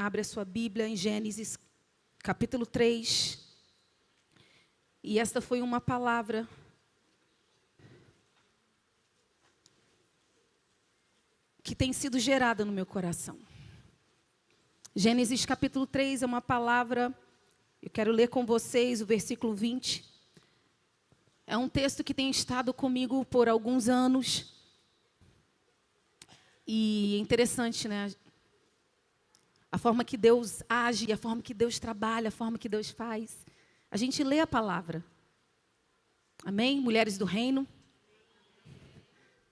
Abre a sua Bíblia em Gênesis, capítulo 3. E esta foi uma palavra que tem sido gerada no meu coração. Gênesis capítulo 3 é uma palavra, eu quero ler com vocês o versículo 20. É um texto que tem estado comigo por alguns anos. E é interessante, né? A forma que Deus age, a forma que Deus trabalha, a forma que Deus faz. A gente lê a palavra. Amém? Mulheres do reino.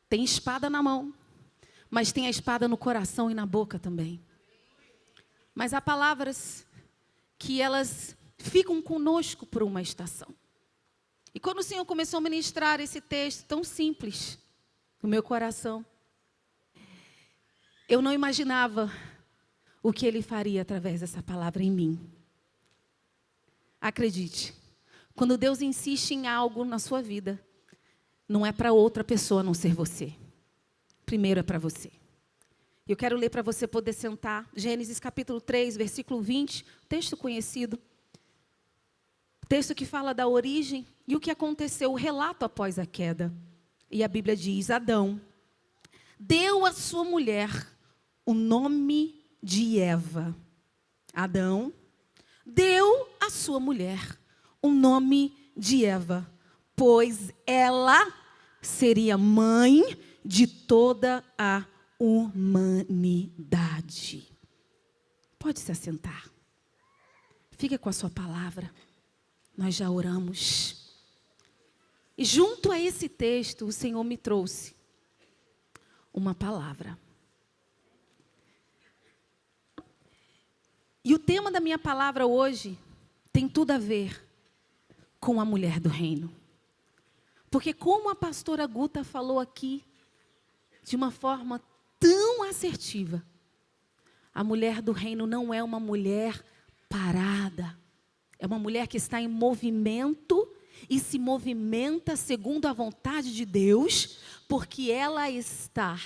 Tem espada na mão, mas tem a espada no coração e na boca também. Mas há palavras que elas ficam conosco por uma estação. E quando o Senhor começou a ministrar esse texto tão simples no meu coração, eu não imaginava o que Ele faria através dessa palavra em mim. Acredite, quando Deus insiste em algo na sua vida, não é para outra pessoa a não ser você. Primeiro é para você. Eu quero ler para você poder sentar. Gênesis capítulo 3, versículo 20, texto conhecido. Texto que fala da origem e o que aconteceu, o relato após a queda. E a Bíblia diz: Adão deu à sua mulher o nome de Eva. Adão deu à sua mulher o nome de Eva, pois ela seria mãe de toda a humanidade. Pode se assentar. Fica com a sua palavra. Nós já oramos. E junto a esse texto, o Senhor me trouxe uma palavra. E o tema da minha palavra hoje tem tudo a ver com a mulher do reino. Porque como a pastora Guta falou aqui, de uma forma tão assertiva, a mulher do reino não é uma mulher parada. É uma mulher que está em movimento e se movimenta segundo a vontade de Deus, porque ela está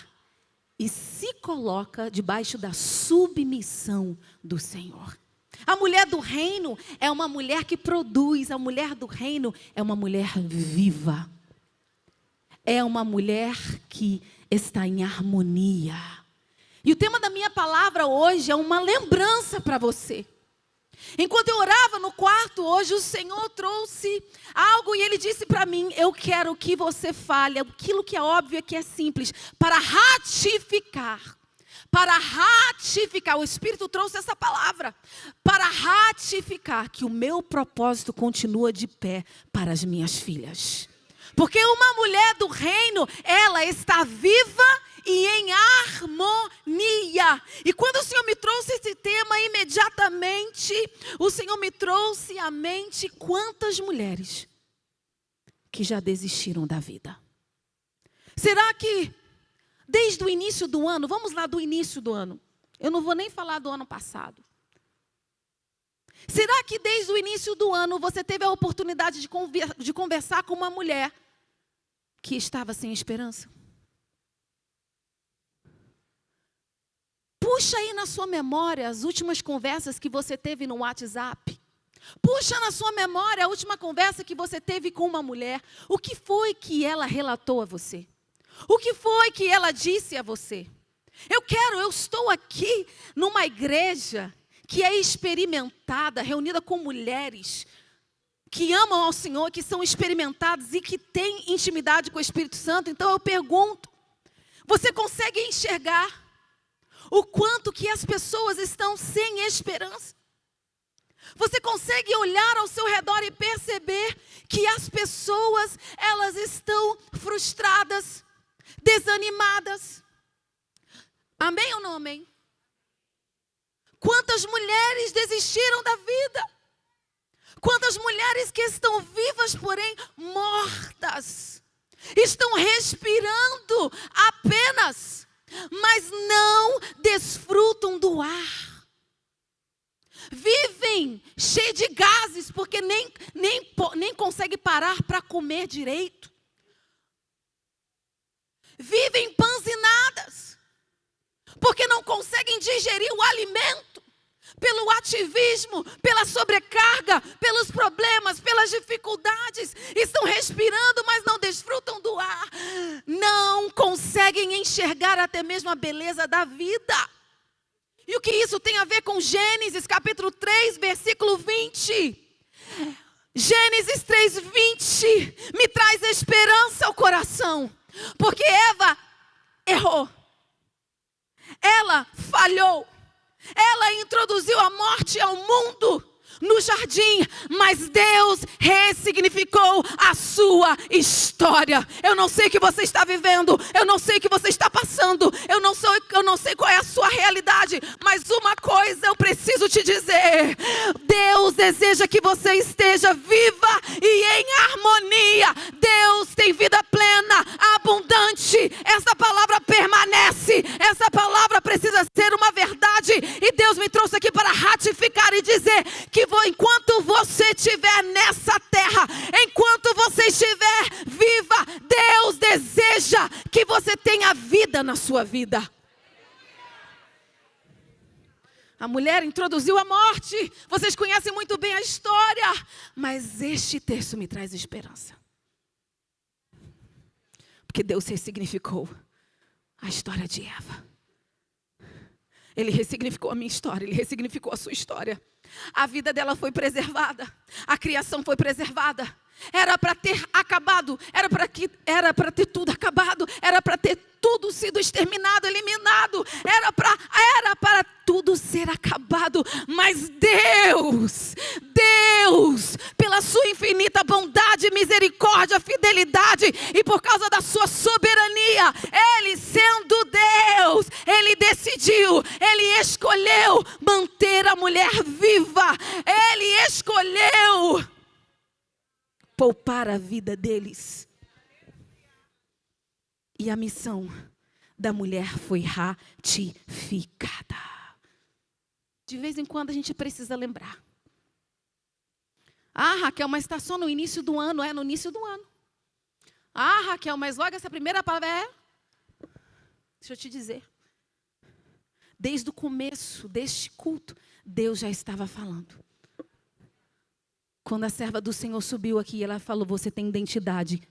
e se coloca debaixo da submissão do Senhor. A mulher do reino é uma mulher que produz, a mulher do reino é uma mulher viva. É uma mulher que está em harmonia. E o tema da minha palavra hoje é uma lembrança para você. Enquanto eu orava no quarto hoje, o Senhor trouxe algo e Ele disse para mim: eu quero que você fale aquilo que é óbvio, que é simples, para ratificar. Para ratificar, o Espírito trouxe essa palavra, para ratificar que o meu propósito continua de pé para as minhas filhas. Porque uma mulher do reino, ela está viva e em harmonia. E quando o Senhor me trouxe esse tema, imediatamente o Senhor me trouxe à mente quantas mulheres que já desistiram da vida. Será que desde o início do ano, vamos lá do início do ano, eu não vou nem falar do ano passado. Será que desde o início do ano você teve a oportunidade de conversar com uma mulher que estava sem esperança? Puxa aí na sua memória as últimas conversas que você teve no WhatsApp. Puxa na sua memória a última conversa que você teve com uma mulher. O que foi que ela relatou a você? O que foi que ela disse a você? Eu estou aqui numa igreja que é experimentada, reunida com mulheres que amam ao Senhor, que são experimentadas e que têm intimidade com o Espírito Santo. Então eu pergunto, você consegue enxergar o quanto que as pessoas estão sem esperança? Você consegue olhar ao seu redor e perceber que as pessoas, elas estão frustradas, desanimadas? Amém ou não amém? Quantas mulheres desistiram da vida? Quantas mulheres que estão vivas, porém mortas, estão respirando apenas, mas não desfrutam do ar. Vivem cheios de gases, porque nem consegue parar para comer direito. Vivem empanzinadas, porque não conseguem digerir o alimento. pelo ativismo, pela sobrecarga, pelos problemas, pelas dificuldades. Estão respirando, mas não desfrutam do ar. Não conseguem enxergar até mesmo a beleza da vida. E o que isso tem a ver com Gênesis capítulo 3, versículo 20? Gênesis 3:20 me traz esperança ao coração. Porque Eva errou. Ela falhou. Ela introduziu a morte ao mundo no jardim, mas Deus ressignificou a sua história. Eu não sei o que você está vivendo, eu não sei o que você está passando, eu não sei qual é a sua realidade, mas uma coisa eu preciso te dizer: Deus deseja que você esteja viva e em harmonia. Deus tem vida plena, abundante. Essa palavra permanece, essa palavra precisa ser uma verdade, e Deus me trouxe aqui para ratificar e dizer que enquanto você estiver nessa terra, enquanto você estiver viva, Deus deseja que você tenha vida na sua vida. A mulher introduziu a morte. Vocês conhecem muito bem a história, mas este texto me traz esperança. Porque Deus ressignificou a história de Eva. Ele ressignificou a minha história, Ele ressignificou a sua história. A vida dela foi preservada, a criação foi preservada. Era para ter acabado, era para ter tudo acabado, era para ter tudo sido exterminado, eliminado, era para tudo ser acabado. Mas Deus, pela sua infinita bondade, misericórdia, fidelidade, e por causa da sua soberania, Ele sendo Deus, Ele decidiu, Ele escolheu manter a mulher viva. Ele escolheu poupar a vida deles. E a missão da mulher foi ratificada. De vez em quando a gente precisa lembrar. Ah, Raquel, mas está só no início do ano. É no início do ano. Ah, Raquel, mas logo essa primeira palavra Deixa eu te dizer. Desde o começo deste culto, Deus já estava falando. Quando a serva do Senhor subiu aqui, ela falou: você tem identidade.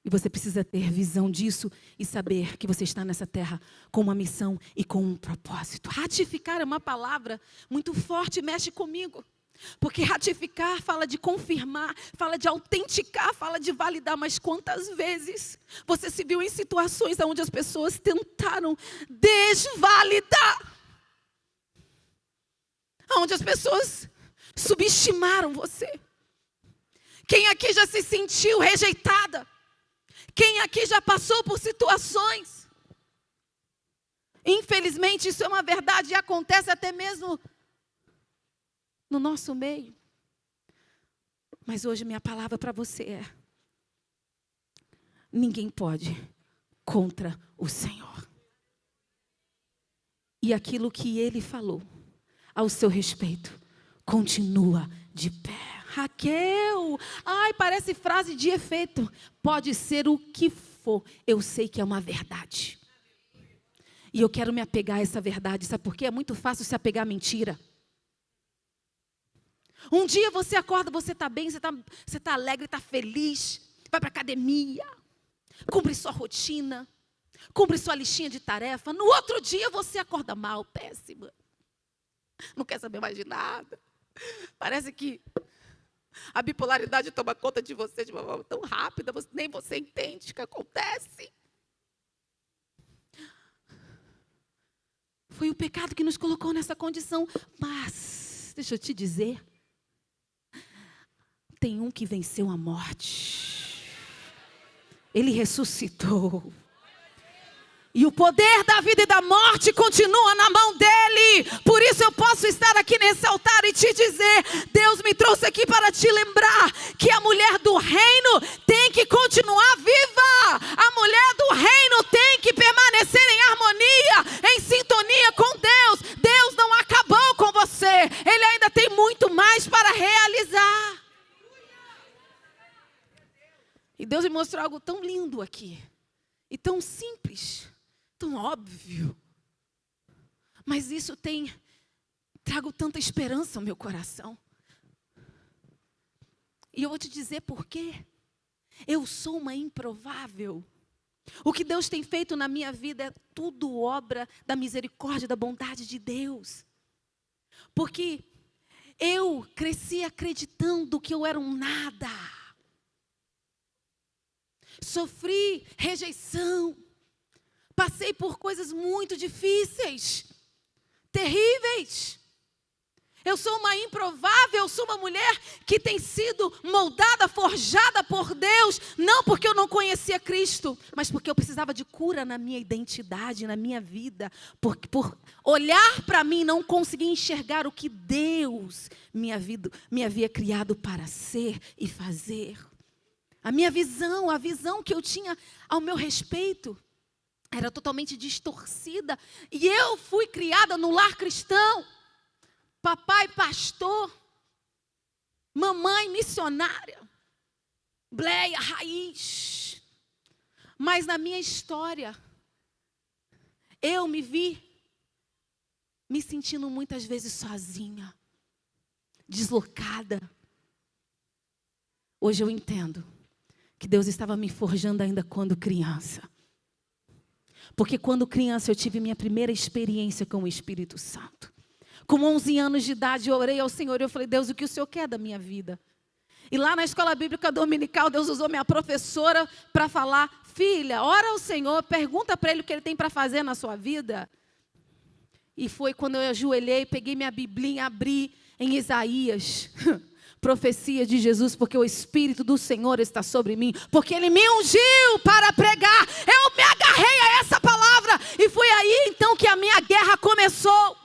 E você precisa ter visão disso e saber que você está nessa terra com uma missão e com um propósito. Ratificar é uma palavra muito forte, mexe comigo. Porque ratificar fala de confirmar, fala de autenticar, fala de validar. Mas quantas vezes você se viu em situações onde as pessoas tentaram desvalidar? Onde as pessoas subestimaram você. Quem aqui já se sentiu rejeitada? Quem aqui já passou por situações? Infelizmente isso é uma verdade e acontece até mesmo no nosso meio. Mas hoje minha palavra para você é: ninguém pode contra o Senhor. E aquilo que Ele falou ao seu respeito continua de pé. Raquel, ai, parece frase de efeito. Pode ser o que for, eu sei que é uma verdade. E eu quero me apegar a essa verdade. Sabe por quê? É muito fácil se apegar à mentira. Um dia você acorda, você está bem, você tá alegre, está feliz, vai para a academia, cumpre sua rotina, cumpre sua listinha de tarefa. No outro dia você acorda mal, péssima. Não quer saber mais de nada. Parece que a bipolaridade toma conta de você de uma forma tão rápida, nem você entende o que acontece. Foi o pecado que nos colocou nessa condição. Mas, deixa eu te dizer, tem um que venceu a morte. Ele ressuscitou. E o poder da vida e da morte continua na mão dele. Por isso eu posso estar aqui nesse altar e te dizer: Deus me trouxe aqui para te lembrar que a mulher do reino tem que continuar viva. A mulher do reino tem que permanecer em harmonia, em sintonia com Deus. Deus não acabou com você. Ele ainda tem muito mais para realizar. E Deus me mostrou algo tão lindo aqui. E tão simples. Tão óbvio, mas isso tem trago tanta esperança ao meu coração. E eu vou te dizer por quê. Eu sou uma improvável. O que Deus tem feito na minha vida é tudo obra da misericórdia, da bondade de Deus. Porque eu cresci acreditando que eu era um nada. Sofri rejeição. Passei por coisas muito difíceis, terríveis. Eu sou uma improvável, eu sou uma mulher que tem sido moldada, forjada por Deus, não porque eu não conhecia Cristo, mas porque eu precisava de cura na minha identidade, na minha vida. Por olhar para mim e não conseguir enxergar o que Deus me havia criado para ser e fazer. A minha visão, a visão que eu tinha ao meu respeito, era totalmente distorcida. E eu fui criada no lar cristão. Papai pastor, mamãe missionária, bleia, raiz. Mas na minha história, eu me vi me sentindo muitas vezes sozinha, deslocada. Hoje eu entendo que Deus estava me forjando ainda quando criança. Porque quando criança eu tive minha primeira experiência com o Espírito Santo. Com 11 anos de idade, eu orei ao Senhor e eu falei, Deus, o que o Senhor quer da minha vida? E lá na escola bíblica dominical, Deus usou minha professora para falar, filha, ora ao Senhor, pergunta para Ele o que Ele tem para fazer na sua vida. E foi quando eu ajoelhei, peguei minha Biblinha, abri em Isaías, profecia de Jesus, porque o Espírito do Senhor está sobre mim, porque Ele me ungiu para pregar. Eu me agarrei a essa palavra e foi aí então que a minha guerra começou.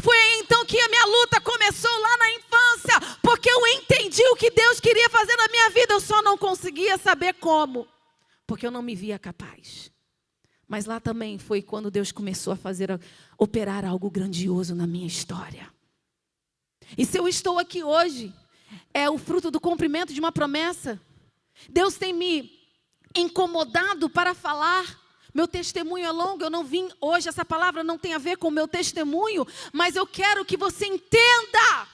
Foi aí então que a minha luta começou lá na infância, porque eu entendi o que Deus queria fazer na minha vida, eu só não conseguia saber como, porque eu não me via capaz. Mas lá também foi quando Deus começou a operar algo grandioso na minha história. E se eu estou aqui hoje, é o fruto do cumprimento de uma promessa. Deus tem me incomodado para falar. Meu testemunho é longo, eu não vim hoje, essa palavra não tem a ver com o meu testemunho, mas eu quero que você entenda.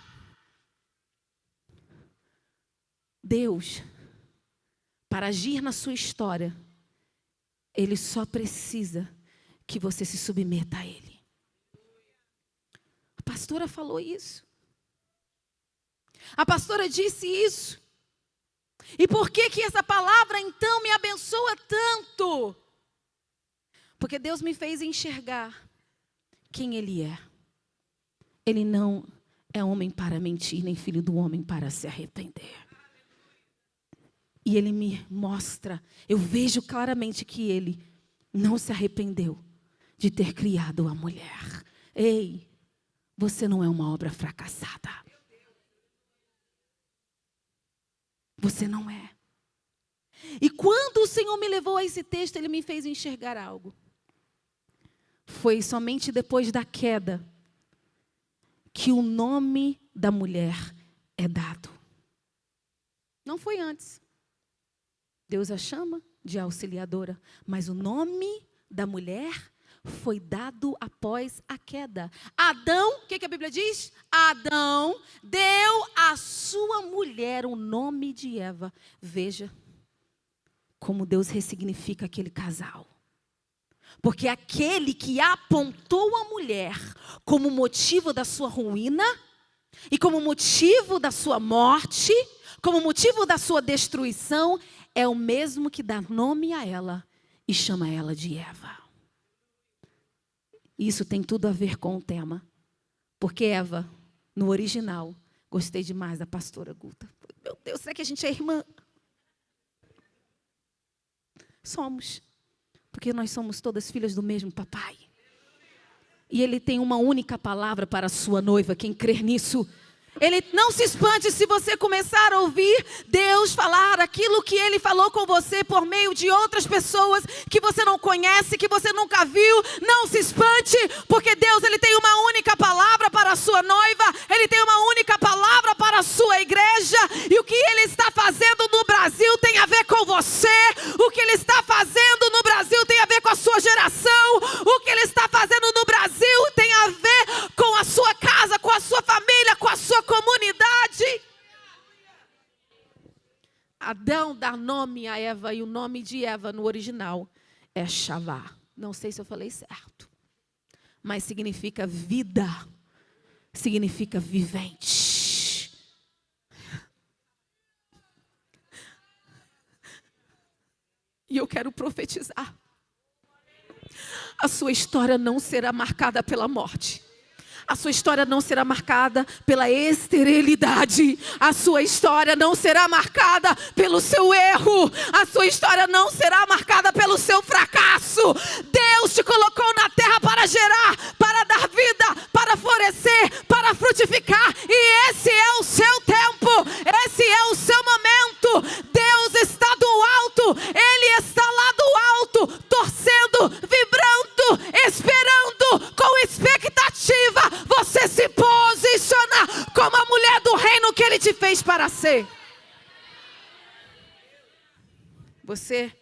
Deus, para agir na sua história, Ele só precisa que você se submeta a Ele. A pastora falou isso. A pastora disse isso. E por que essa palavra então me abençoa tanto? Porque Deus me fez enxergar quem Ele é. Ele não é homem para mentir, nem filho do homem para se arrepender. E Ele me mostra, eu vejo claramente que Ele não se arrependeu de ter criado a mulher. Ei, você não é uma obra fracassada. Você não é. E quando o Senhor me levou a esse texto, Ele me fez enxergar algo. Foi somente depois da queda que o nome da mulher é dado. Não foi antes. Deus a chama de auxiliadora, mas o nome da mulher foi dado após a queda. Adão, o que a Bíblia diz? Adão deu à sua mulher o nome de Eva. Veja como Deus ressignifica aquele casal. Porque aquele que apontou a mulher como motivo da sua ruína e como motivo da sua morte, como motivo da sua destruição, é o mesmo que dá nome a ela e chama ela de Eva. Isso tem tudo a ver com o tema. Porque Eva, no original, gostei demais da pastora Guta. Meu Deus, será que a gente é irmã? Somos. Porque nós somos todas filhas do mesmo papai. E Ele tem uma única palavra para a sua noiva. Quem crer nisso, Ele não se espante se você começar a ouvir Deus falar aquilo que Ele falou com você por meio de outras pessoas que você não conhece, que você nunca viu. Não se espante, porque Deus, Ele tem uma única palavra para a sua noiva. Ele tem uma única palavra para a sua igreja. E o que Ele está fazendo no Brasil tem a ver com você. O que Ele está fazendo no Brasil tem a ver com a sua geração. O que Ele está fazendo no Brasil tem a ver com a sua casa, com Adão dá nome a Eva, e o nome de Eva no original é Shavá. Não sei se eu falei certo, mas significa vida, significa vivente. E eu quero profetizar. A sua história não será marcada pela morte. A sua história não será marcada pela esterilidade. A sua história não será marcada pelo seu erro. A sua história não será marcada pelo seu fracasso. Deus te colocou na terra para gerar, para dar vida, para florescer, para frutificar. E esse é o seu tempo. Esse é o seu momento. Deus está do alto. Ele está lá do alto, torcendo, vibrando, esperando, com expectativa. Você se posiciona como a mulher do reino que Ele te fez para ser. Você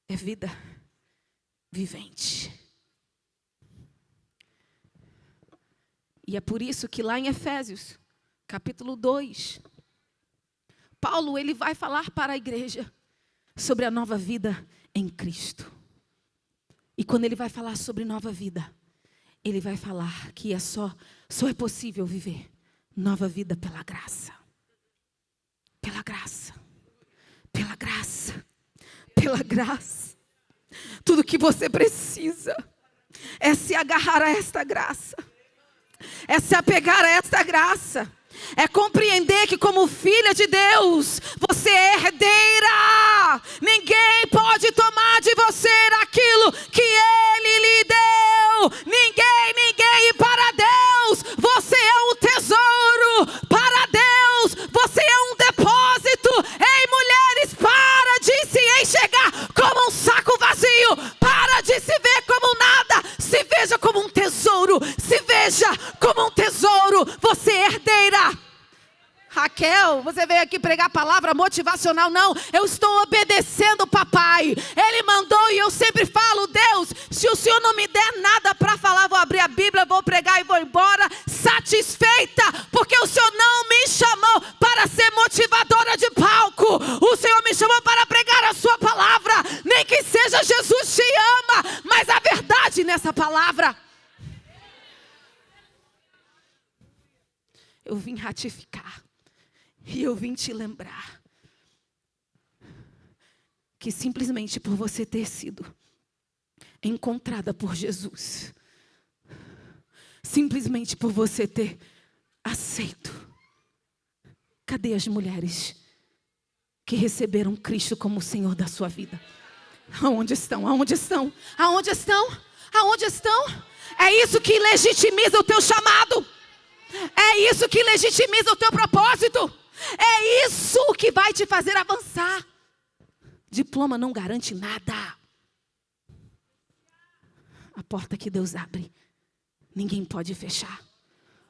é vida vivente. E é por isso que lá em Efésios, capítulo 2, Paulo ele vai falar para a igreja sobre a nova vida em Cristo. E quando ele vai falar sobre nova vida, ele vai falar que só é possível viver nova vida pela graça. Pela graça. Pela graça. Pela graça. Tudo que você precisa é se agarrar a esta graça. É se apegar a esta graça. É compreender que como filha de Deus, você é herdeira. Ninguém pode tomar de você aquilo que Ele lhe deu. Ninguém. E para Deus, você é um tesouro. Para Deus, você é um depósito. Ei, mulheres, para de se enxergar como um saco vazio. Para de se ver como nada. Se veja como um tesouro. Se veja como um tesouro. Você é herdeira. Raquel, você veio aqui pregar palavra motivacional? Não, eu estou obedecendo o papai. Ele mandou e eu sempre falo, Deus, se o Senhor não me der nada para falar, vou abrir a Bíblia, vou pregar e vou embora satisfeita, porque o Senhor não me chamou para ser motivadora de palco. O Senhor me chamou para pregar a sua palavra, nem que seja Jesus te ama, mas a verdade nessa palavra. Eu vim ratificar. E eu vim te lembrar que simplesmente por você ter sido encontrada por Jesus, simplesmente por você ter aceito, cadê as mulheres que receberam Cristo como o Senhor da sua vida? Aonde estão? Aonde estão? Aonde estão? Aonde estão? É isso que legitimiza o teu chamado. É isso que legitimiza o teu propósito. É isso que vai te fazer avançar. Diploma não garante nada. A porta que Deus abre, ninguém pode fechar.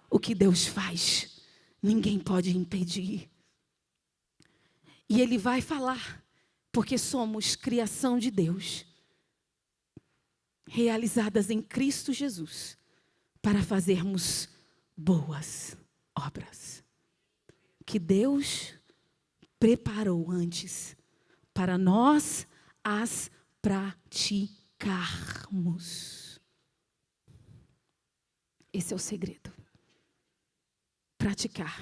O que Deus faz, ninguém pode impedir. E Ele vai falar, porque somos criação de Deus, realizadas em Cristo Jesus, para fazermos boas obras que Deus preparou antes para nós as praticarmos. Esse é o segredo. Praticar,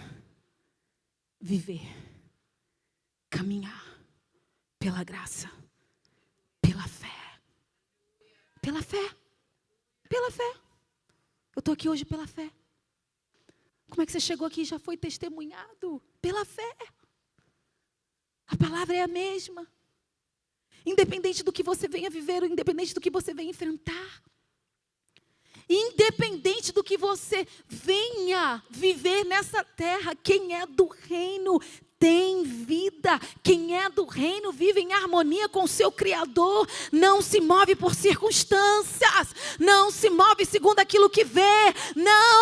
viver, caminhar pela graça, pela fé. Pela fé. Pela fé. Eu estou aqui hoje pela fé. Como é que você chegou aqui e já foi testemunhado? Pela fé. A palavra é a mesma. Independente do que você venha viver, independente do que você venha enfrentar, independente do que você venha viver nessa terra, quem é do reino tem vida. Quem é do reino vive em harmonia com o seu Criador. Não se move por circunstâncias. Não se move segundo aquilo que vê. Não.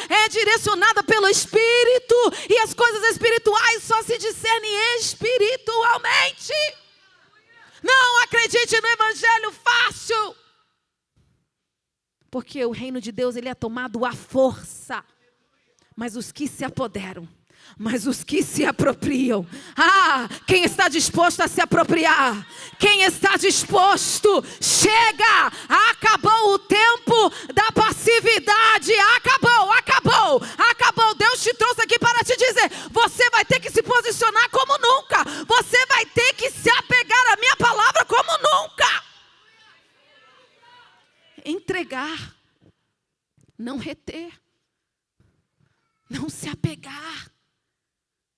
É direcionada pelo Espírito. E as coisas espirituais só se discernem espiritualmente. Não acredite no evangelho fácil. Porque o reino de Deus ele é tomado à força. Mas os que se apoderam Mas os que se apropriam, quem está disposto a se apropriar, quem está disposto, chega, acabou o tempo da passividade, acabou, Deus te trouxe aqui para te dizer, você vai ter que se posicionar como nunca, você vai ter que se apegar à minha palavra como nunca, entregar, não reter, não se apegar,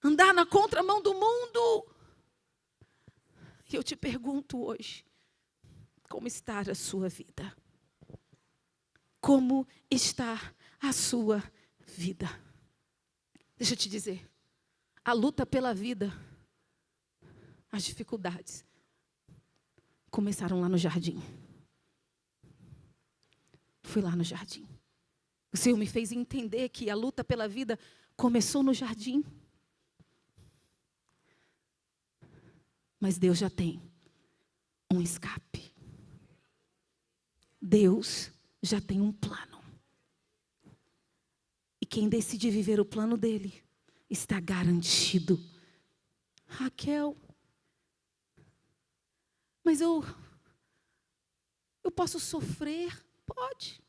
andar na contramão do mundo. E eu te pergunto hoje, como está a sua vida? Como está a sua vida? Deixa eu te dizer, a luta pela vida, as dificuldades, começaram lá no jardim. Fui lá no jardim. O Senhor me fez entender que a luta pela vida começou no jardim. Mas Deus já tem um escape. Deus já tem um plano. E quem decide viver o plano dele está garantido. Raquel, mas eu posso sofrer? Pode.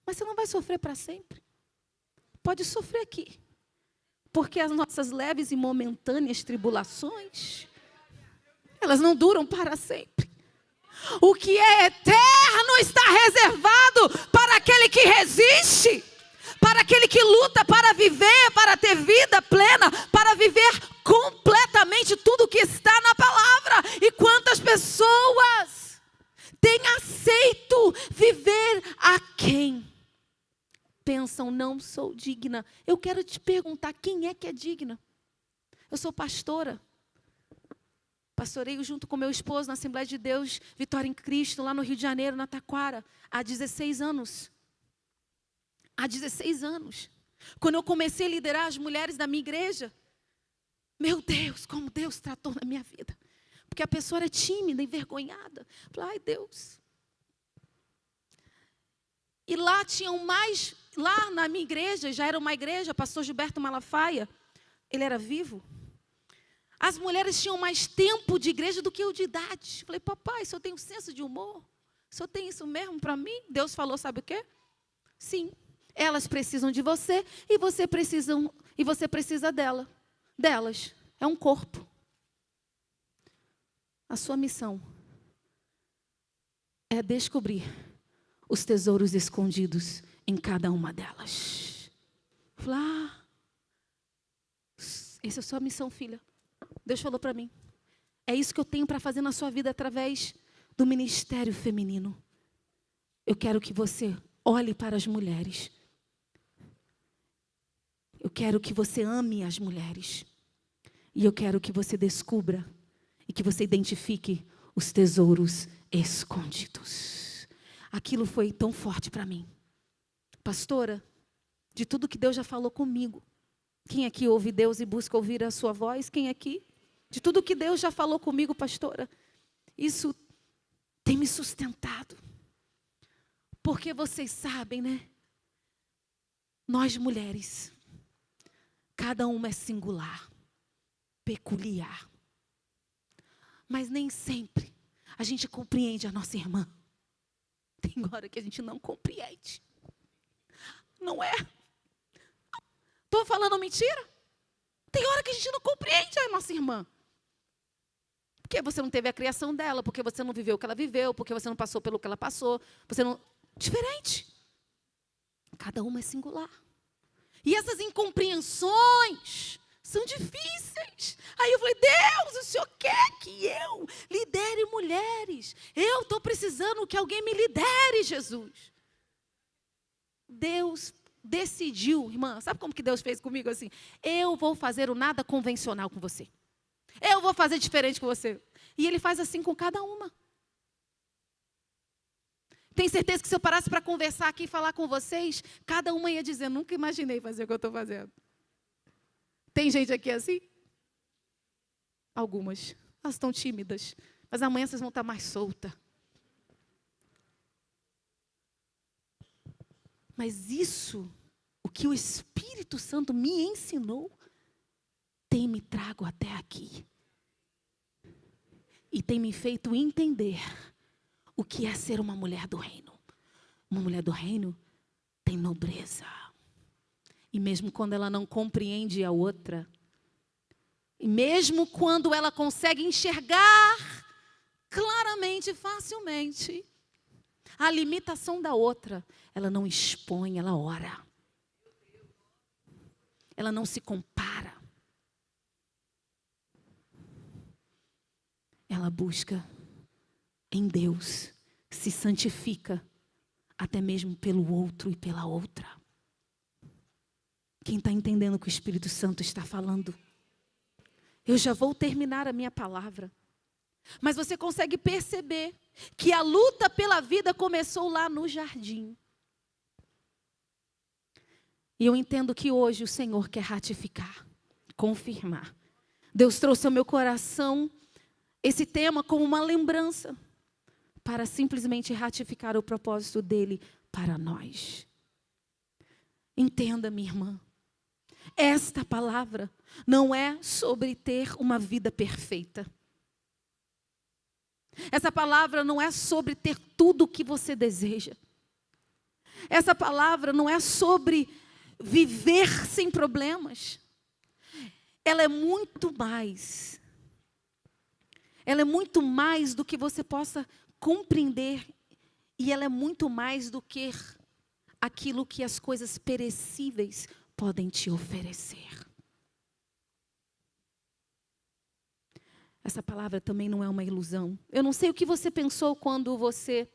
Mas você não vai sofrer para sempre. Pode sofrer aqui. Porque as nossas leves e momentâneas tribulações, elas não duram para sempre. O que é eterno está reservado para aquele que resiste, para aquele que luta para viver, para ter vida plena, para viver completamente tudo que está na palavra. E quantas pessoas têm aceito viver aquém? Pensam, não sou digna. Eu quero te perguntar, quem é que é digna? Eu sou pastora. Pastoreio junto com meu esposo na Assembleia de Deus, Vitória em Cristo, lá no Rio de Janeiro, na Taquara, há 16 anos. Há 16 anos. Quando eu comecei a liderar as mulheres da minha igreja, meu Deus, como Deus tratou na minha vida. Porque a pessoa era tímida, envergonhada. Falei, ai Deus. E lá tinham mais, lá na minha igreja, já era uma igreja, pastor Gilberto Malafaia, ele era vivo. As mulheres tinham mais tempo de igreja do que eu de idade. Falei, papai, o senhor tem um senso de humor? O senhor tem isso mesmo para mim? Deus falou, sabe o quê? Sim, elas precisam de você e você precisa delas. É um corpo. A sua missão é descobrir os tesouros escondidos em cada uma delas. Falei, essa é a sua missão, filha. Deus falou para mim. É isso que eu tenho para fazer na sua vida através do ministério feminino. Eu quero que você olhe para as mulheres. Eu quero que você ame as mulheres. E eu quero que você descubra e que você identifique os tesouros escondidos. Aquilo foi tão forte para mim. Pastora, de tudo que Deus já falou comigo. Quem aqui ouve Deus e busca ouvir a sua voz? Quem aqui? De tudo que Deus já falou comigo, pastora. Isso tem me sustentado. Porque vocês sabem, né? Nós mulheres, cada uma é singular, peculiar. Mas nem sempre a gente compreende a nossa irmã. Tem hora que a gente não compreende. Não é? Estou falando mentira? Tem hora que a gente não compreende a nossa irmã. Porque você não teve a criação dela, porque você não viveu o que ela viveu, porque você não passou pelo que ela passou. Você não... Diferente. Cada uma é singular. E essas incompreensões são difíceis. Aí eu falei, Deus, o Senhor quer que eu lidere mulheres. Eu estou precisando que alguém me lidere, Jesus. Deus decidiu, irmã, sabe como que Deus fez comigo assim? Eu vou fazer o nada convencional com você. Eu vou fazer diferente com você. E Ele faz assim com cada uma. Tenho certeza que se eu parasse para conversar aqui e falar com vocês, cada uma ia dizer, nunca imaginei fazer o que eu estou fazendo. Tem gente aqui assim? Algumas. Elas estão tímidas. Mas amanhã vocês vão estar mais soltas. Mas isso o que o Espírito Santo me ensinou, tem me trago até aqui. E tem me feito entender o que é ser uma mulher do reino. Uma mulher do reino tem nobreza. E mesmo quando ela não compreende a outra, e mesmo quando ela consegue enxergar claramente, facilmente, a limitação da outra, ela não expõe, ela ora. Ela não se compara. Ela busca em Deus, se santifica, até mesmo pelo outro e pela outra. Quem está entendendo o que o Espírito Santo está falando? Eu já vou terminar a minha palavra. Mas você consegue perceber que a luta pela vida começou lá no jardim. E eu entendo que hoje o Senhor quer ratificar, confirmar. Deus trouxe ao meu coração esse tema como uma lembrança, para simplesmente ratificar o propósito dele para nós. Entenda, minha irmã, esta palavra não é sobre ter uma vida perfeita. Essa palavra não é sobre ter tudo o que você deseja. Essa palavra não é sobre viver sem problemas. Ela é muito mais. Ela é muito mais do que você possa compreender. E ela é muito mais do que aquilo que as coisas perecíveis podem te oferecer. Essa palavra também não é uma ilusão. Eu não sei o que você pensou quando você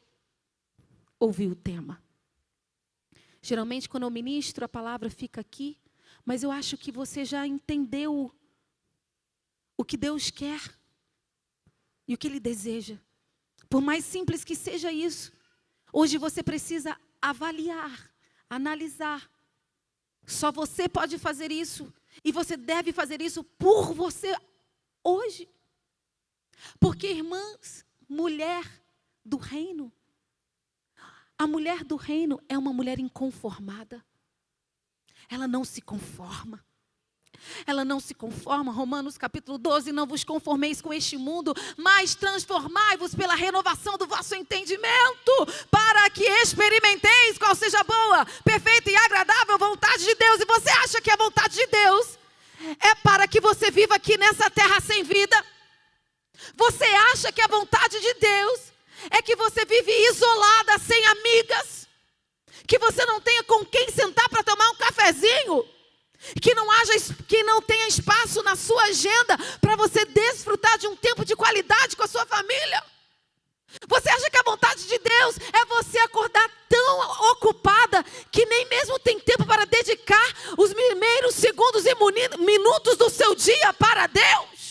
ouviu o tema. Geralmente, quando eu ministro, a palavra fica aqui, mas eu acho que você já entendeu o que Deus quer e o que Ele deseja. Por mais simples que seja isso, hoje você precisa avaliar, analisar. Só você pode fazer isso e você deve fazer isso por você hoje. Porque, irmãs, mulher do reino, a mulher do reino é uma mulher inconformada. Ela não se conforma. Ela não se conforma. Romanos capítulo 12, não vos conformeis com este mundo, mas transformai-vos pela renovação do vosso entendimento, para que experimenteis qual seja a boa, perfeita e agradável vontade de Deus. E você acha que a vontade de Deus é para que você viva aqui nessa terra sem vida? Você acha que a vontade de Deus é que você vive isolada, sem amigas, que você não tenha com quem sentar para tomar um cafezinho, que não tenha espaço na sua agenda para você desfrutar de um tempo de qualidade com a sua família? Você acha que a vontade de Deus é você acordar tão ocupada que nem mesmo tem tempo para dedicar os primeiros segundos e minutos do seu dia para Deus?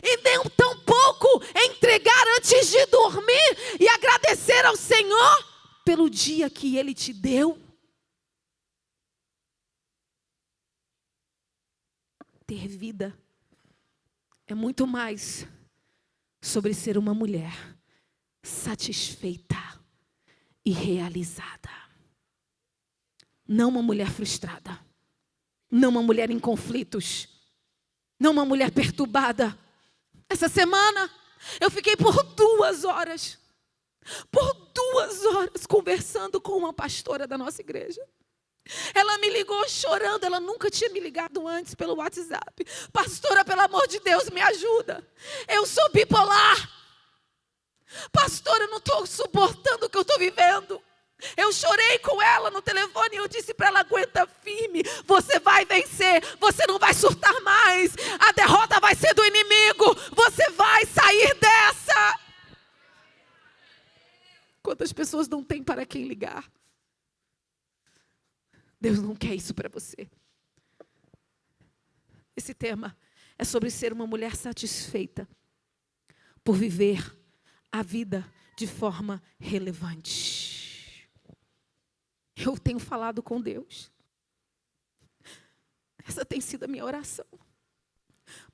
E nem tão pouco entregar antes de dormir e agradecer ao Senhor pelo dia que Ele te deu? Ter vida é muito mais sobre ser uma mulher satisfeita e realizada. Não uma mulher frustrada. Não uma mulher em conflitos. Não uma mulher perturbada. Essa semana eu fiquei por 2 horas conversando com uma pastora da nossa igreja. Ela me ligou chorando, ela nunca tinha me ligado antes pelo WhatsApp. Pastora, pelo amor de Deus, me ajuda. Eu sou bipolar. Pastora, eu não estou suportando o que eu estou vivendo. Eu chorei com ela no telefone e eu disse para ela: aguenta firme, você vai vencer, você não vai surtar mais, a derrota vai ser do inimigo, você vai sair dessa. Quantas pessoas não têm para quem ligar? Deus não quer isso para você. Esse tema é sobre ser uma mulher satisfeita por viver a vida de forma relevante. Eu tenho falado com Deus. Essa tem sido a minha oração.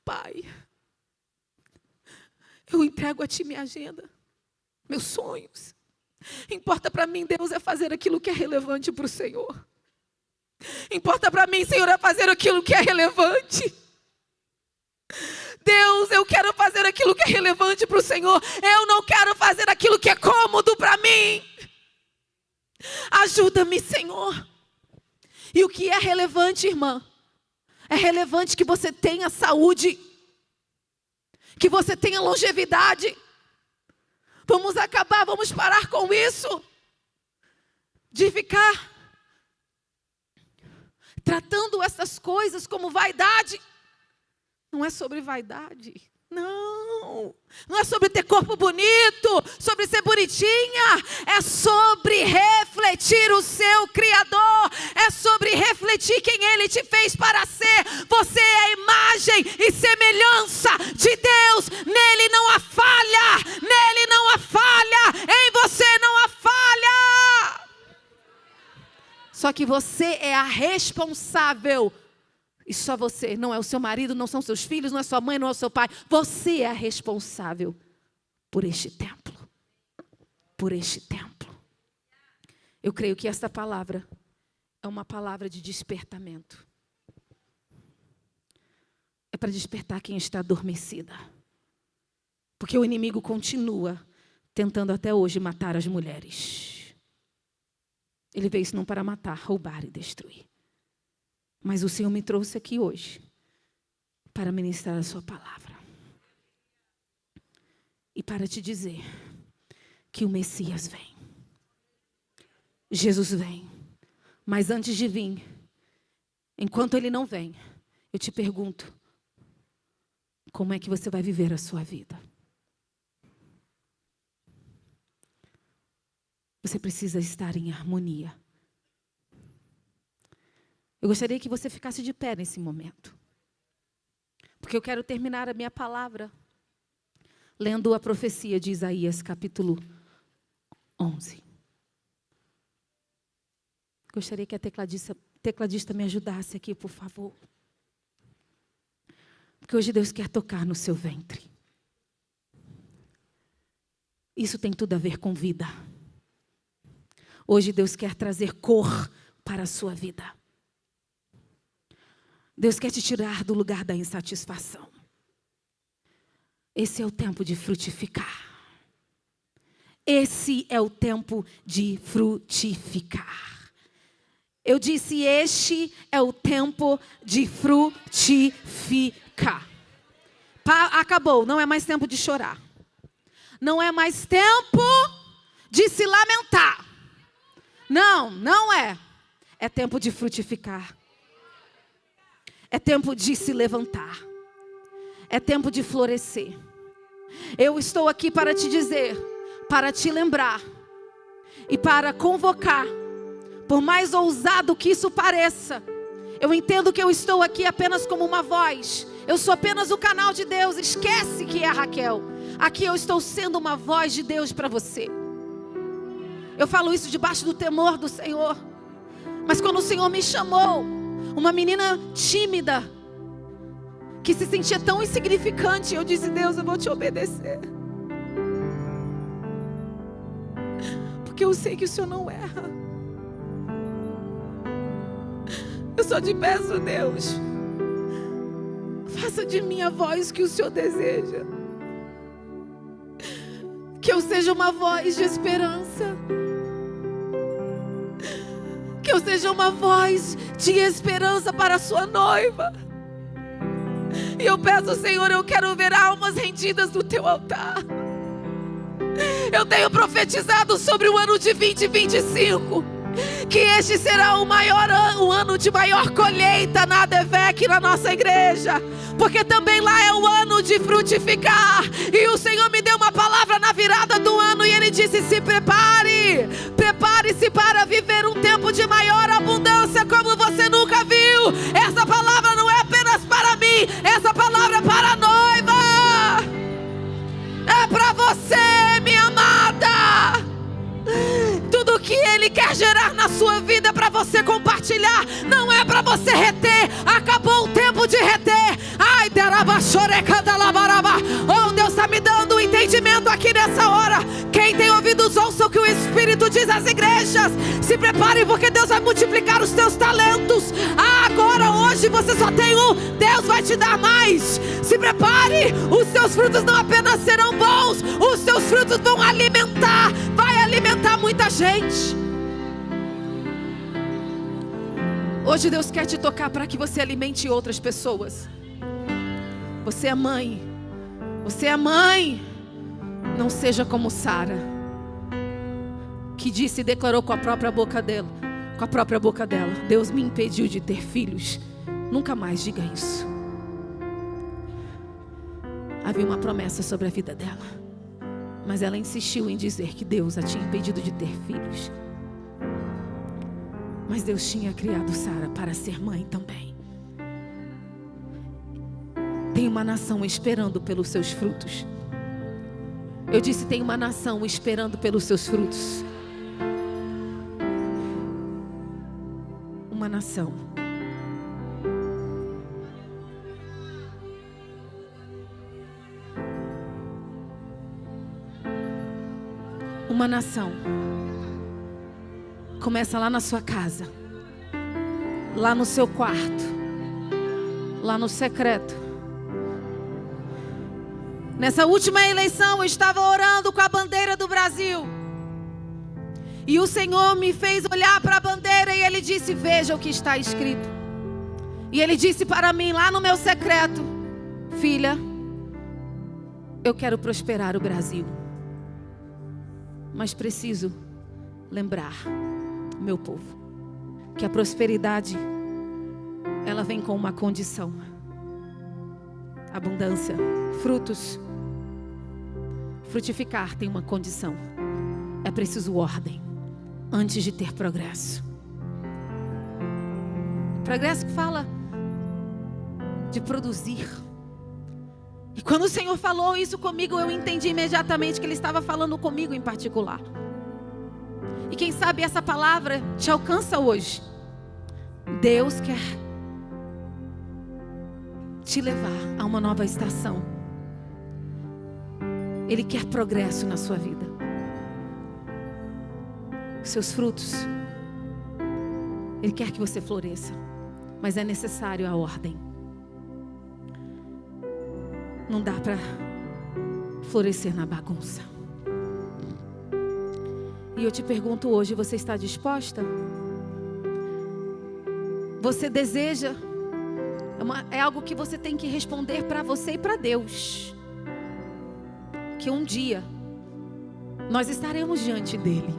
Pai, eu entrego a Ti minha agenda, meus sonhos. Importa para mim, Deus, é fazer aquilo que é relevante para o Senhor. Importa para mim, Senhor, é fazer aquilo que é relevante. Deus, eu quero fazer aquilo que é relevante para o Senhor. Eu não quero fazer aquilo que é cômodo para mim. Ajuda-me, Senhor. E o que é relevante, irmã? É relevante que você tenha saúde, que você tenha longevidade. Vamos parar com isso, de ficar tratando essas coisas como vaidade. Não é sobre vaidade, não é sobre ter corpo bonito, sobre ser bonitinha, é sobre refletir o seu Criador, é sobre refletir quem Ele te fez para ser. Você é a imagem e semelhança de Deus, nele não há falha, nele não há falha, em você não há falha. Só que você é a responsável. E só você, não é o seu marido, não são seus filhos, não é sua mãe, não é o seu pai. Você é a responsável por este templo. Por este templo. Eu creio que esta palavra é uma palavra de despertamento. É para despertar quem está adormecida. Porque o inimigo continua tentando até hoje matar as mulheres. Ele veio isso não para matar, roubar e destruir. Mas o Senhor me trouxe aqui hoje para ministrar a sua palavra. E para te dizer que o Messias vem. Jesus vem. Mas antes de vir, enquanto Ele não vem, eu te pergunto, como é que você vai viver a sua vida? Você precisa estar em harmonia. Eu gostaria que você ficasse de pé nesse momento. Porque eu quero terminar a minha palavra lendo a profecia de Isaías, capítulo 11. Gostaria que a tecladista me ajudasse aqui, por favor. Porque hoje Deus quer tocar no seu ventre. Isso tem tudo a ver com vida. Hoje Deus quer trazer cor para a sua vida. Deus quer te tirar do lugar da insatisfação. Esse é o tempo de frutificar. Esse é o tempo de frutificar. Eu disse, este é o tempo de frutificar. Acabou, não é mais tempo de chorar. Não é mais tempo de se lamentar. Não é. É tempo de frutificar. É tempo de se levantar. É tempo de florescer. Eu estou aqui para te dizer, para te lembrar e para convocar, por mais ousado que isso pareça. Eu entendo que eu estou aqui apenas como uma voz. Eu sou apenas o canal de Deus. Esquece que é a Raquel. Aqui eu estou sendo uma voz de Deus para você. Eu falo isso debaixo do temor do Senhor. Mas quando o Senhor me chamou, uma menina tímida, que se sentia tão insignificante, eu disse, Deus, eu vou te obedecer. Porque eu sei que o Senhor não erra. Eu só te peço, Deus, faça de mim a voz que o Senhor deseja. Que eu seja uma voz de esperança. Que eu seja uma voz de esperança para a sua noiva. E eu peço, Senhor, eu quero ver almas rendidas no teu altar. Eu tenho profetizado sobre o ano de 2025. Que este será o ano de maior colheita na ADVEC, na nossa igreja. Porque também lá é o ano de frutificar. E o Senhor me deu uma palavra na virada do ano. E Ele disse, se prepare. Prepare-se para viver um tempo de maior abundância como você nunca viu. Essa palavra não é apenas para mim. Essa palavra é para a noiva. É para você, minha amada. Tudo que Ele quer gerar na sua vida é para você compartilhar. Não é para você reter. Acabou o tempo de reter. Ai, oh, Deus está me dando um entendimento aqui nessa hora. Quem tem ouvido queridos, ouçam o que o Espírito diz às igrejas. Se preparem, porque Deus vai multiplicar os teus talentos. Agora, hoje, você só tem um. Deus vai te dar mais. Se prepare, os seus frutos não apenas serão bons, os seus frutos vão alimentar. Vai alimentar muita gente. Hoje Deus quer te tocar para que você alimente outras pessoas. Você é mãe. Você é mãe. Não seja como Sara, que disse e declarou com a própria boca dela, Deus me impediu de ter filhos. Nunca mais diga isso. Havia uma promessa sobre a vida dela, mas ela insistiu em dizer que Deus a tinha impedido de ter filhos. Mas Deus tinha criado Sara para ser mãe também. Tem uma nação esperando pelos seus frutos. Eu disse, tem uma nação esperando pelos seus frutos. Uma nação. Uma nação. Começa lá na sua casa, lá no seu quarto, lá no secreto. Nessa última eleição eu estava orando com a bandeira do Brasil. E o Senhor me fez olhar para a bandeira e Ele disse, veja o que está escrito. E Ele disse para mim lá no meu secreto, filha, eu quero prosperar o Brasil. Mas preciso lembrar, meu povo, que a prosperidade, ela vem com uma condição. Abundância, frutos. Frutificar tem uma condição. É preciso ordem antes de ter progresso. Progresso que fala de produzir. E quando o Senhor falou isso comigo, eu entendi imediatamente que Ele estava falando comigo em particular. E quem sabe essa palavra te alcança hoje. Deus quer te levar a uma nova estação. Ele quer progresso na sua vida. Os seus frutos. Ele quer que você floresça. Mas é necessário a ordem. Não dá para florescer na bagunça. E eu te pergunto hoje, você está disposta? Você deseja? É algo que você tem que responder para você e para Deus. Que um dia nós estaremos diante dEle.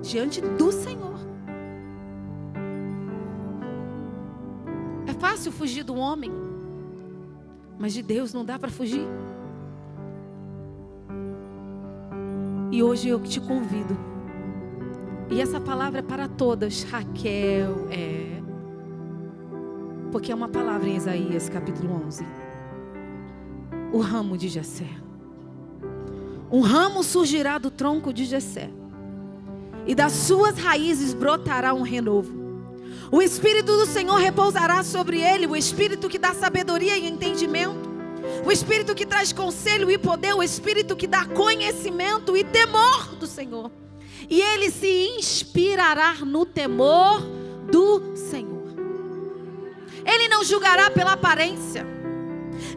Diante do Senhor. É fácil fugir do homem, mas de Deus não dá para fugir. E hoje eu te convido. E essa palavra é para todas. Raquel, porque é uma palavra em Isaías capítulo 11. O ramo de Jessé. Um ramo surgirá do tronco de Jessé, e das suas raízes brotará um renovo. O Espírito do Senhor repousará sobre ele, o Espírito que dá sabedoria e entendimento, o Espírito que traz conselho e poder, o Espírito que dá conhecimento e temor do Senhor. E ele se inspirará no temor do Senhor. Ele não julgará pela aparência,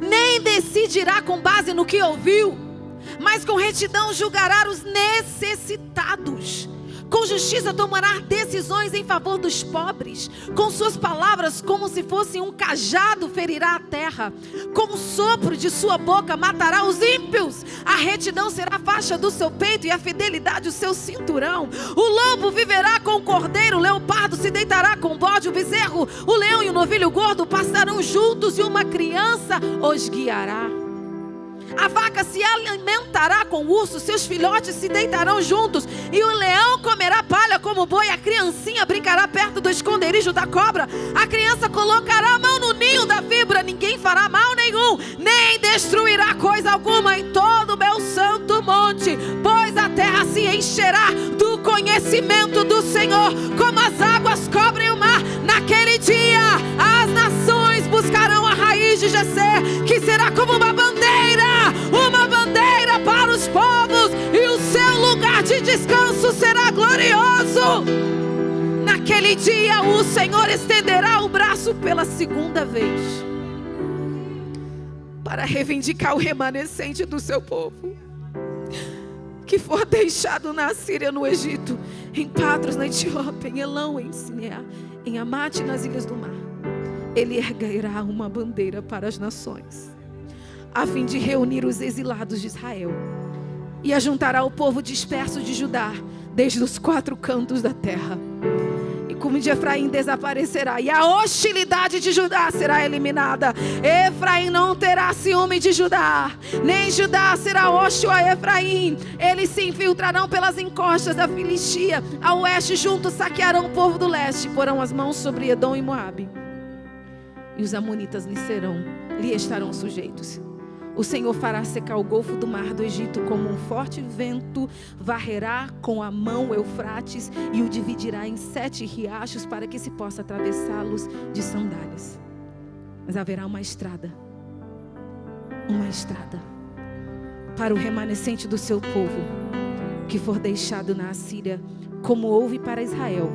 nem decidirá com base no que ouviu, mas com retidão julgará os necessitados. Com justiça tomará decisões em favor dos pobres. Com suas palavras, como se fosse um cajado, ferirá a terra. Com o sopro de sua boca matará os ímpios. A retidão será a faixa do seu peito e a fidelidade o seu cinturão. O lobo viverá com o cordeiro, o leopardo se deitará com o bode, o bezerro, o leão e o novilho gordo pastarão juntos, e uma criança os guiará. A vaca se alimentará com o urso, seus filhotes se deitarão juntos, e o leão comerá palha como o boi. A criancinha brincará perto do esconderijo da cobra. A criança colocará a mão no ninho da víbora. Ninguém fará mal nenhum, nem destruirá coisa alguma em todo o meu santo monte, pois a terra se encherá do conhecimento do Senhor, como as águas cobrem o mar. Naquele dia as nações buscarão a raiz de Jessé, que será como uma bandeira para os descanso será glorioso. Naquele dia o Senhor estenderá o braço pela segunda vez para reivindicar o remanescente do seu povo, que for deixado na Assíria, no Egito, em Patros, na Etiópia, em Elão, em Sineá, em Amate, nas ilhas do mar. Ele erguerá uma bandeira para as nações, a fim de reunir os exilados de Israel, e ajuntará o povo disperso de Judá, desde os 4 cantos da terra. E como de Efraim desaparecerá, e a hostilidade de Judá será eliminada. Efraim não terá ciúme de Judá, nem Judá será hostil a Efraim. Eles se infiltrarão pelas encostas da Filistia, a oeste juntos saquearão o povo do leste, porão as mãos sobre Edom e Moabe, e os amonitas lhe estarão sujeitos. O Senhor fará secar o golfo do mar do Egito, como um forte vento varrerá com a mão o Eufrates e o dividirá em 7 riachos, para que se possa atravessá-los de sandálias. Mas haverá uma estrada para o remanescente do seu povo, que for deixado na Assíria, como houve para Israel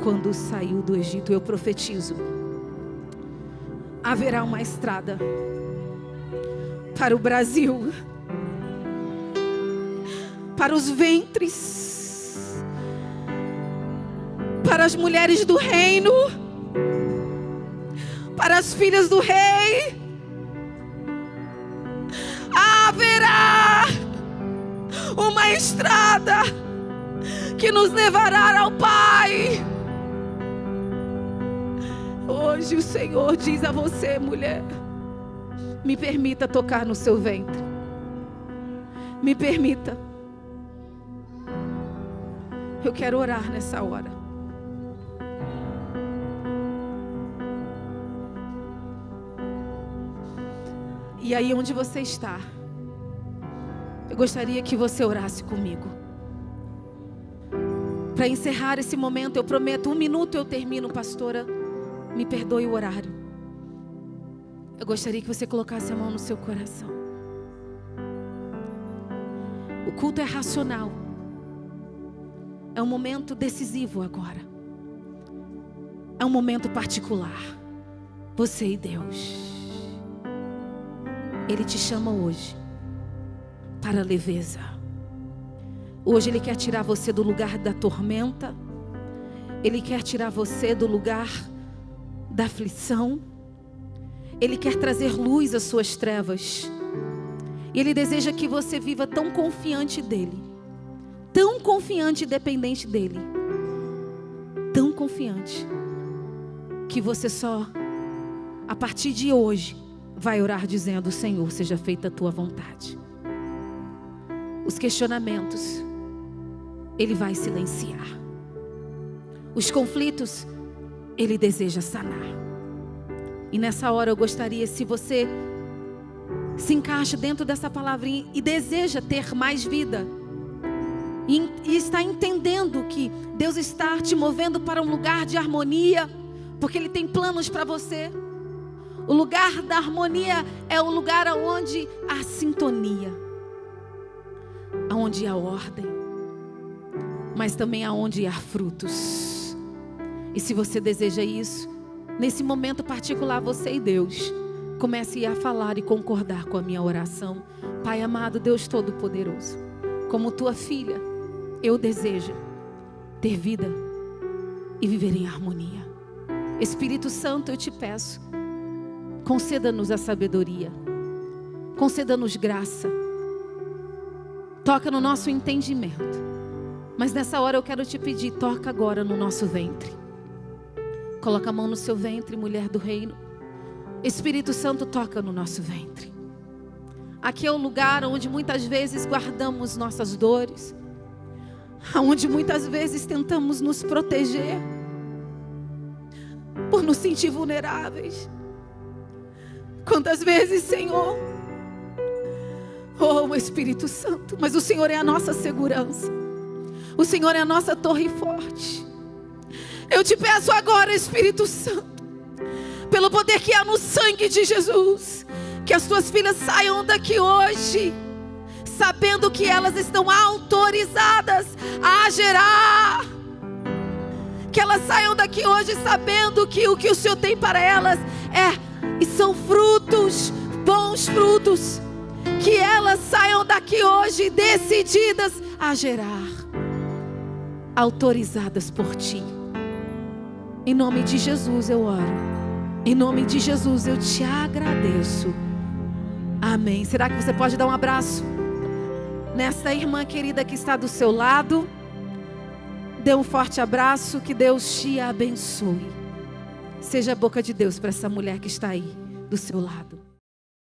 quando saiu do Egito. Eu profetizo: haverá uma estrada para o Brasil, para os ventres, para as mulheres do reino, para as filhas do rei. Haverá uma estrada que nos levará ao Pai. Hoje o Senhor diz a você, mulher: me permita tocar no seu ventre. Me permita. Eu quero orar nessa hora. E aí onde você está, eu gostaria que você orasse comigo. Para encerrar esse momento, eu prometo, 1 minuto eu termino, pastora. Me perdoe o horário. Eu gostaria que você colocasse a mão no seu coração. O culto é racional. É um momento decisivo agora. É um momento particular. Você e Deus. Ele te chama hoje para a leveza. Hoje Ele quer tirar você do lugar da tormenta. Ele quer tirar você do lugar da aflição. Ele quer trazer luz às suas trevas. E Ele deseja que você viva tão confiante dEle, tão confiante e dependente dEle, tão confiante, que você só, a partir de hoje, vai orar dizendo: Senhor, seja feita a Tua vontade. Os questionamentos, Ele vai silenciar. Os conflitos, Ele deseja sanar. E nessa hora eu gostaria, se você se encaixa dentro dessa palavrinha e deseja ter mais vida, e está entendendo que Deus está te movendo para um lugar de harmonia, porque Ele tem planos para você. O lugar da harmonia é o lugar onde há sintonia, onde há ordem, mas também aonde há frutos. E se você deseja isso, nesse momento particular, você e Deus, comece a falar e concordar com a minha oração. Pai amado, Deus Todo-Poderoso, como Tua filha, eu desejo ter vida e viver em harmonia. Espírito Santo, eu te peço, conceda-nos a sabedoria, conceda-nos graça, toca no nosso entendimento. Mas nessa hora eu quero te pedir, toca agora no nosso ventre. Coloca a mão no seu ventre, mulher do reino. Espírito Santo, toca no nosso ventre. Aqui é o lugar onde muitas vezes guardamos nossas dores, onde muitas vezes tentamos nos proteger por nos sentir vulneráveis. Quantas vezes, Senhor, oh Espírito Santo, mas o Senhor é a nossa segurança, o Senhor é a nossa torre forte. Eu te peço agora, Espírito Santo, pelo poder que há no sangue de Jesus, que as tuas filhas saiam daqui hoje sabendo que elas estão autorizadas a gerar. Que elas saiam daqui hoje sabendo que o que o Senhor tem para elas e são frutos, bons frutos. Que elas saiam daqui hoje decididas a gerar, autorizadas por Ti. Em nome de Jesus eu oro. Em nome de Jesus eu te agradeço. Amém. Será que você pode dar um abraço nessa irmã querida que está do seu lado? Dê um forte abraço. Que Deus te abençoe. Seja a boca de Deus para essa mulher que está aí do seu lado.